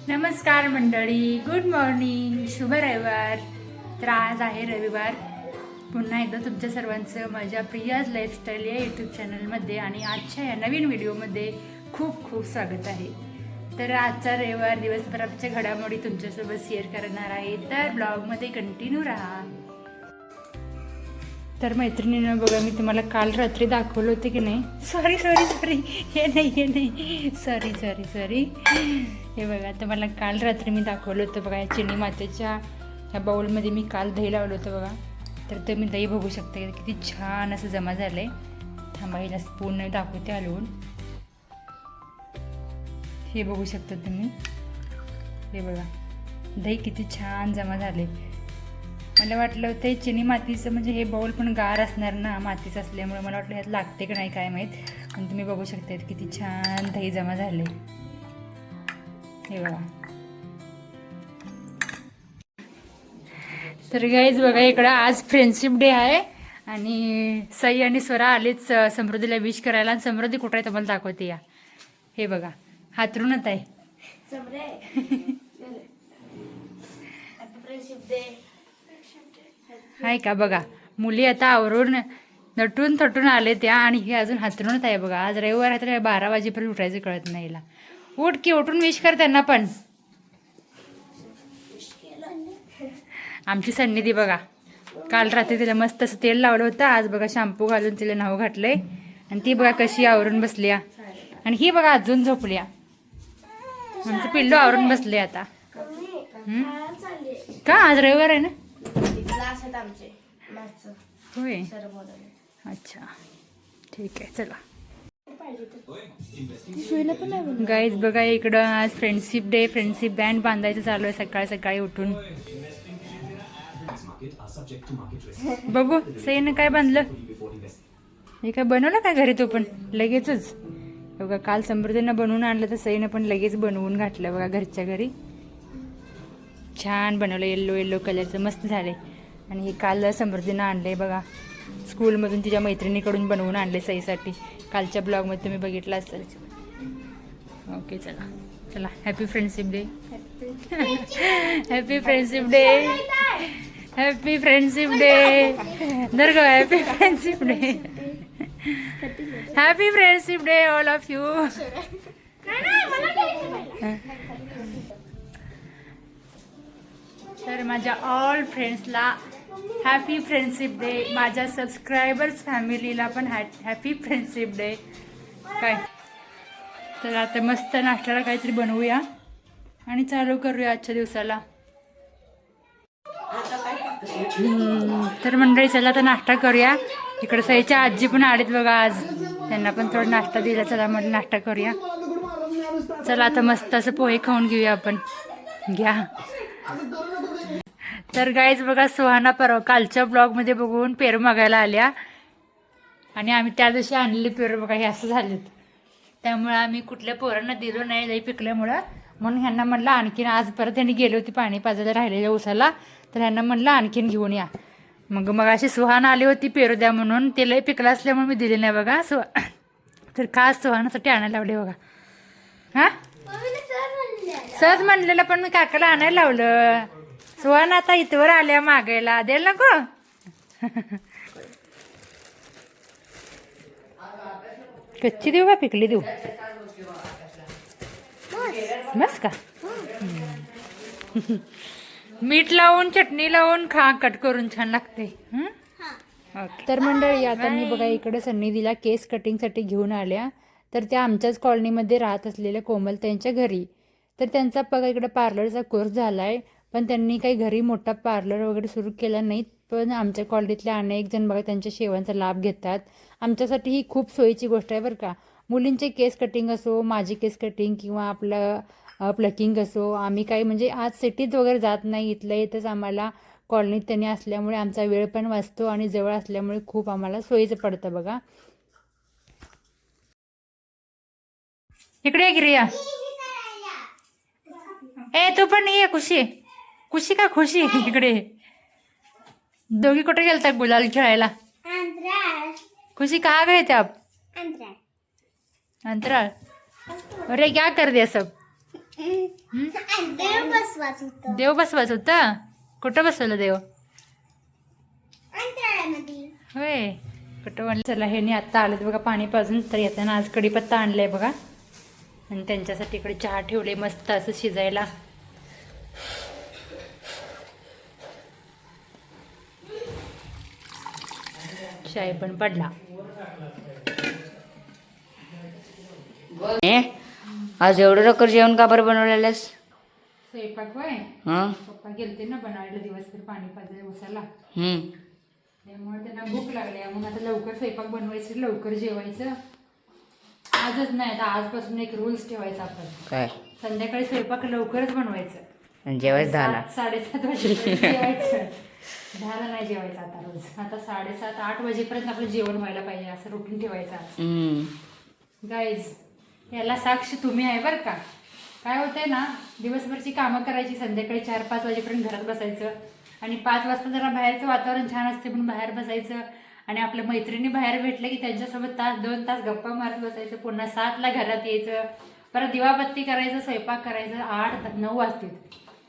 नमस्कार मंडळी, good morning, शुभ रविवार. तर आज आहे रविवार. पुन्हा एकदा तुमच्या सर्वांचं माझ्या प्रियाज लाईफस्टाईल या यूट्यूब चॅनलमध्ये आणि आजच्या या नवीन व्हिडिओमध्ये खूप खूप स्वागत आहे. तर आजचा रविवार दिवसभराच्या घडामोडी तुमच्यासोबत शेअर करणार आहे, तर ब्लॉगमध्ये कंटिन्यू राहा. तर मैत्रिणीनं बघा, मी तुम्हाला काल रात्री दाखवलं होते की नाही, सॉरी हे नाही सॉरी हे बघा, तुम्हाला काल रात्री मी दाखवलं होतं बघा, या चिनी मातेच्या ह्या बाउलमध्ये मी काल दही लावलं होतं बघा. तर तुम्ही दही बघू शकता किती छान असं जमा झालं आहे. थांबा, हिला स्पून दाखवते हलवून. हे बघू शकता तुम्ही, हे बघा दही किती छान जमा झाले. मला वाटलं होतं हे चिनी मातीचं म्हणजे हे बाउल पण गार असणार ना, मातीचं असल्यामुळे मला वाटलं ह्यात लागते का नाही काय माहीत. पण तुम्ही बघू शकता किती छान दही जमा झाले. हे बघा. तर गाईज बघा, इकडं आज फ्रेंडशिप डे आहे आणि सई आणि स्वरा आलेच समृद्धीला विश करायला. आणि समृद्धी कुठं आहे तुम्हाला दाखवते या. हे बघा, हातरूनच आहे. आहे का बघा, मुली आता आवरून नटून थटून आले त्या, आणि हे अजून हातरूनच आहे बघा. आज रविवार आहे तर 12 वाजेपर्यंत उठायचं कळत नाही हिला. उठ की, उठून विश कर त्यांना पण. आमची सन्निधी बघा, काल रात्री तिला मस्त असं तेल लावलं होतं, आज बघा शॅम्पू घालून तिला नाव घातलंय आणि ती बघा कशी आवरून बसल्या. आणि ही बघा अजून झोपल्या. आमचं पिल्लू आवरून बसले आता. का आज रविवार आहे ना? होय, अच्छा ठीक आहे, चला. गाईज बघा, इकडं आज फ्रेंडशिप डे बँड बांधायचं चालू आहे सकाळी सकाळी उठून. बघू सईनं काय बांधलं. हे काय बनवलं काय घरी तो पण लगेचच बघा. काल समृद्धीनं बनवून आणलं तर सईनं पण लगेच बनवून घातलं बघा घरच्या घरी. छान बनवलं, येल्लो कलरचं मस्त झाले. आणि हे काल समृद्धीनं आणलंय बघा स्कूलमधून, तिच्या मैत्रिणीकडून बनवून आणले सईसाठी. कालच्या ब्लॉगमध्ये तुम्ही बघितलं असेल. ओके, चला happy friendship day. Happy friendship day, happy friendship day. दर गो, happy friendship day, happy friendship day all of you. तर माझ्या ऑल फ्रेंड्सला हॅपी फ्रेंडशिप डे. माझ्या सबस्क्रायबर्स फॅमिलीला पण हॅपी फ्रेंडशिप डे. काय, तर आता मस्त नाश्त्याला काहीतरी बनवूया आणि चालू करूया आजच्या दिवसाला. तर मंडळी चला आता नाश्ता करूया. इकडे सईच्या आजी पण आलेत बघा आज, त्यांना पण थोडा नाश्ता दिला. चला म्हटलं नाश्ता करूया. चला आता मस्त असं पोहे खाऊन घेऊया आपण. घ्या. तर गाईज बघा, सुहाना परवा कालच्या ब्लॉगमध्ये बघून पेरू मागायला आल्या आणि आम्ही त्या दिवशी आणलेले पेरू बघा हे असं झालेत. त्यामुळं आम्ही कुठल्या पोरांना दिलो नाही लई पिकल्यामुळं. म्हणून ह्यांना म्हणलं आणखीन, आज परत ह्यांनी गेली होती पाणी पाजायला राहिलेल्या उसाला, तर ह्यांना म्हणलं आणखीन घेऊन या. मग अशी सुहाना आली होती पेरू द्या म्हणून, ते लई पिकलं असल्यामुळे मी दिले नाही बघा. तर खास सुहानासाठी आणायला लावले बघा. हां, सहज म्हणलेलं पण मी काकाला आणायला लावलं. सुहाना आता इथवर आल्या मागायला, द्यायला नको. कच्ची देऊ का पिकली देऊ? बस का? मीठ लावून चटणी लावून खा, कट करून छान लागते. तर मंडळी आता मी बघा इकडे सन्निधीला केस कटिंगसाठी घेऊन आल्या. तर त्या आमच्याच कॉलनीमध्ये राहत असलेल्या कोमल त्यांच्या घरी. तर त्यांचा बघा इकडे पार्लरचा कोर्स झाला आहे, पण त्यांनी काही घरी मोठा पार्लर वगैरे सुरू केला नाहीत. पण आमच्या कॉलनीतले अनेक जण बघा त्यांच्या सेवांचा लाभ घेतात. आमच्यासाठी ही खूप सोयीची गोष्ट आहे बरं का. मुलींचे केस कटिंग असो, माझी केस कटिंग किंवा आपलं प्लकिंग असो, आम्ही काही म्हणजे आज सिटीत वगैरे जात नाही. इथल्या इथंच आम्हाला कॉलनीत त्यांनी असल्यामुळे आमचा वेळ पण वाचतो आणि जवळ असल्यामुळे खूप आम्हाला सोयीचं पडतं बघा. इकडे गिरिया, ए तू पण ये. खुशी का खुशी इकडे. दोघी कुठे गेलता गुलाल खेळायला? खुशी कहाँ गए थे आप? अंतराल. अरे क्या कर दिया सब? देव बसवाच होतं. कुठं बसवलं देव? होय, कुठं म्हणलं. चला हे आत्ता आलेत बघा पाणी पाजून. तर येताना आज कढीपत्ता आणलाय बघा, आणि त्यांच्यासाठी इकडे चहा ठेवले मस्त असं शिजायला. चाय पण पडला. आज एवढं लवकर जेवण का बरं बनवलेलंस? स्वयंपाक होय. पप्पा गेलते ना बनायला दिवसभर पाणी पाजायला उसाला, त्यामुळे त्यांना भूक लागली. मग आता लवकर स्वयंपाक बनवायचं, लवकर जेवायचं. आजच नाही, आता आजपासून एक रूल्स ठेवायचा आपण. काय? संध्याकाळी स्वयंपाक लवकरच बनवायचं आणि जेवायचं 7:30 वाजेपर्यंत जेवायचं. 10ला नाही जेवायचं आता रोज. आता 7:30-8 वाजेपर्यंत आपलं जेवण व्हायला पाहिजे, असं रुटीन ठेवायचं. गाईज, याला साक्ष तुम्ही आहे बरं का. काय होतंय ना, दिवसभरची कामं करायची, संध्याकाळी 4-5 वाजेपर्यंत घरात बसायचं, आणि 5 वाजता जरा बाहेरचं वातावरण छान असते म्हणून बाहेर बसायचं, आणि आपल्या मैत्रिणी बाहेर भेटले की त्यांच्यासोबत 1-2 तास गप्पा मारत बसायचं. पुन्हा 7ला घरात यायचं, परत दिवाबत्ती करायचं, स्वयंपाक करायचं. 8-9 वाजतील,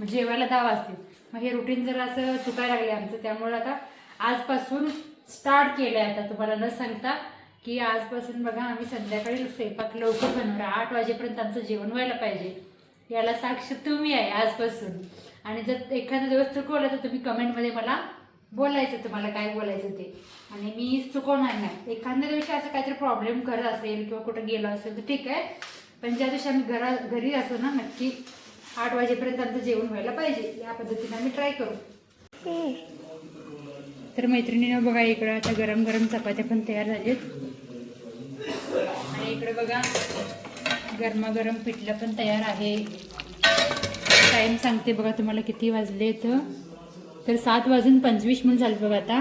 मग जेवायला 10 वाजतील. मग हे रुटीन जर असं चुकायला लागले आमचं. त्यामुळे आता आजपासून स्टार्ट केलं आहे. आता तुम्हाला न सांगता की आजपासून बघा आम्ही संध्याकाळी स्वयंपाक लवकर बनवणार. 8 वाजेपर्यंत आमचं जेवण व्हायला पाहिजे. याला साक्ष तुम्ही आहे आजपासून. आणि जर एखादा दिवस चुकवलं तर तुम्ही कमेंटमध्ये मला बोलायचं, तुम्हाला काय बोलायचं ते, आणि मी चुकवणार नाही. एखाद्या दिवशी असं काहीतरी प्रॉब्लेम करत असेल किंवा कुठं गेलो असेल तर ठीक आहे, पण ज्या दिवशी आम्ही घरी असो ना, नक्की 8 वाजेपर्यंत आमचं जेवण व्हायला पाहिजे. या पद्धतीने आम्ही ट्राय करू. तर मैत्रिणीनं बघा इकडं आता गरम गरम चपात्या पण तयार झालेत, आणि इकडे बघा गरमागरम पिठलं पण तयार आहे. टाईम सांगते बघा तुम्हाला किती वाजले तर 7:25 झाले बघा आता.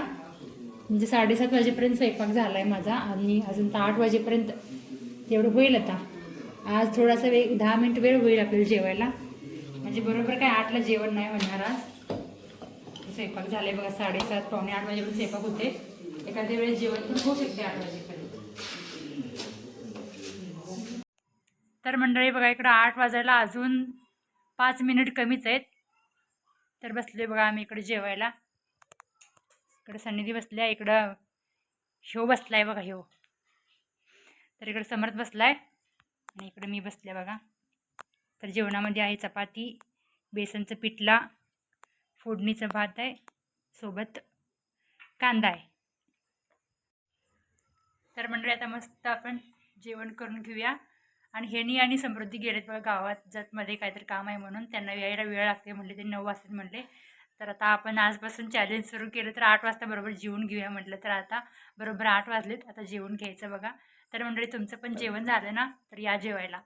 म्हणजे 7:30 वाजेपर्यंत स्वयंपाक झाला आहे माझा, आणि अजून तर 8 वाजेपर्यंत तेवढं होईल. आता आज थोडासा 10 मिनिट वेळ होईल आपल्याला जेवायला, म्हणजे बरोबर काय 8ला जेवण नाही होणार आज. स्वयंपाक झाले बघा 7:30 पावणे 8 वाजेपर्यंत स्वयंपाक होते. एखाद्या वेळेस जेवण पण होऊ शकते 8 वाजेपर्यंत. तर मंडळी बघा इकडं 8 वाजायला अजून 5 मिनिट कमीच आहेत. तर बसले बघा आम्ही इकडे जेवायला. इकडं सन्निधी बसल्या, इकडं ह्यो बसलाय बघा ह्यो. तर इकडं समर्थ बसलाय, आणि इकडे मी बसले बघा. तर जेवणामध्ये आहे चपाती, बेसनचं पिठला, फोडणीचं भात आहे, सोबत कांदा आहे. तर मंडळी आता मस्त आपण जेवण करून घेऊया. आणि हेनी आणि समृद्धी गेलेत बघा गावात, जतमध्ये काहीतरी काम आहे म्हणून. त्यांना यायला वेळ लागते म्हटले, ते 9 वाजता म्हटले. तर आता आपण आजपासून चॅलेंज सुरू केलं तर 8 वाजता बरोबर जेवून घेऊया म्हटलं. तर आता बरोबर 8 वाजलेत, आता जेवून घ्यायचं बघा. तर मंडळी तुमचं पण जेवण झालं ना, तर या जेवायला.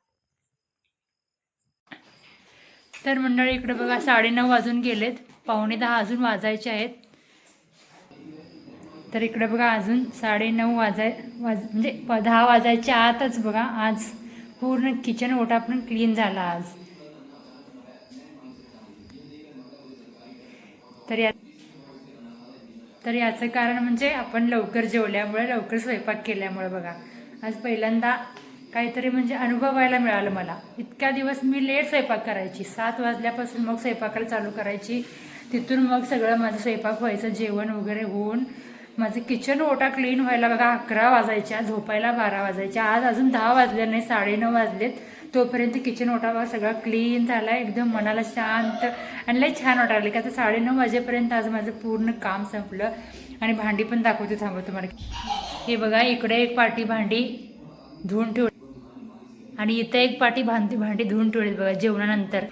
तर मंडळी इकडे बघा 9:30 वाजून गेलेत, 9:45 अजून वाजायचे आहेत. तर इकडे बघा अजून 9:30 म्हणजे 10 वाजायच्या आतच बघा आज पूर्ण किचन ओटा पण क्लीन झाला आज. तर याचं कारण म्हणजे आपण लवकर जेवल्यामुळे, लवकर स्वयंपाक केल्यामुळे बघा. आज पहिल्यांदा काहीतरी म्हणजे अनुभवायला मिळालं मला. इतक्या दिवस मी लेट स्वयंपाक करायची, 7 वाजल्यापासून मग स्वयंपाकाला चालू करायची. तिथून मग सगळं माझं स्वयंपाक व्हायचं, जेवण वगैरे होऊन माझं किचन ओटा क्लीन व्हायला बघा 11 वाजायच्या, झोपायला 12 वाजायच्या. आज अजून 10 वाजले नाही, 9:30 वाजलेत, तोपर्यंत किचन ओटा बघा सगळा क्लीन झाला. एकदम मनाला शांत आणि लई छान वाटायला की आता 9:30 वाजेपर्यंत आज माझं पूर्ण काम संपलं. आणि भांडी पण दाखवते थांबा तुम्हाला. हे बघा इकडे एक पाटी भांडी धुवून ठेवली, आणि इथं एक पाटी भांडी धुवून ठेवली बघा जेवणानंतर.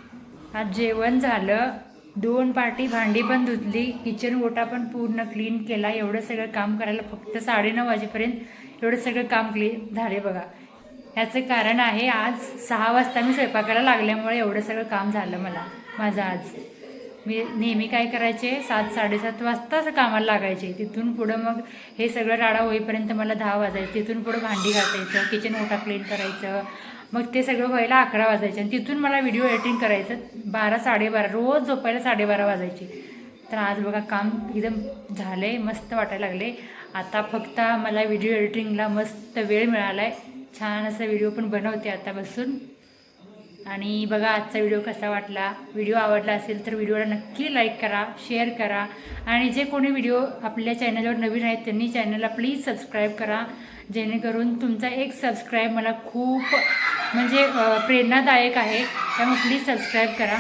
आज जेवण झालं, 2 पाटी भांडी पण धुतली, किचन ओटा पण पूर्ण क्लीन केला. एवढं सगळं काम करायला फक्त 9:30 वाजेपर्यंत एवढं सगळं काम क्लीन झाले बघा. ह्याचं कारण आहे आज 6 वाजता मी स्वयंपाकाला लागल्यामुळे एवढं सगळं काम झालं माझं आज. मी नेहमी काय करायचे 7-7:30 वाजता असं कामाला लागायचे. तिथून पुढं मग हे सगळं राडा होईपर्यंत मला 10 वाजायचं. तिथून पुढं भांडी घासायचं, किचन ओटा क्लीन करायचं, मग ते सगळं व्हायला 11 वाजायचे. आणि तिथून मला व्हिडिओ एडिटिंग करायचं 12-12:30, रोज झोपायला 12:30 वाजायचे. तर आज बघा काम एकदम झालं आहे, मस्त वाटायला लागले. आता फक्त मला व्हिडिओ एडिटिंगला मस्त वेळ मिळाला आहे, छान असा व्हिडिओ पण बनवते आता बसून. आणि बघा आजचा व्हिडिओ कसा वाटला. व्हिडिओ आवडला असेल तर व्हिडिओला नक्की लाईक करा, शेअर करा आणि जे कोणी व्हिडिओ आपल्या चॅनलवर नवीन आहेत त्यांनी चॅनलला प्लीज सबस्क्राईब करा. जेणेकरून तुमचा एक सबस्क्राईब मला खूप म्हणजे प्रेरणादायक आहे. त्यामुळे प्लीज सबस्क्राईब करा.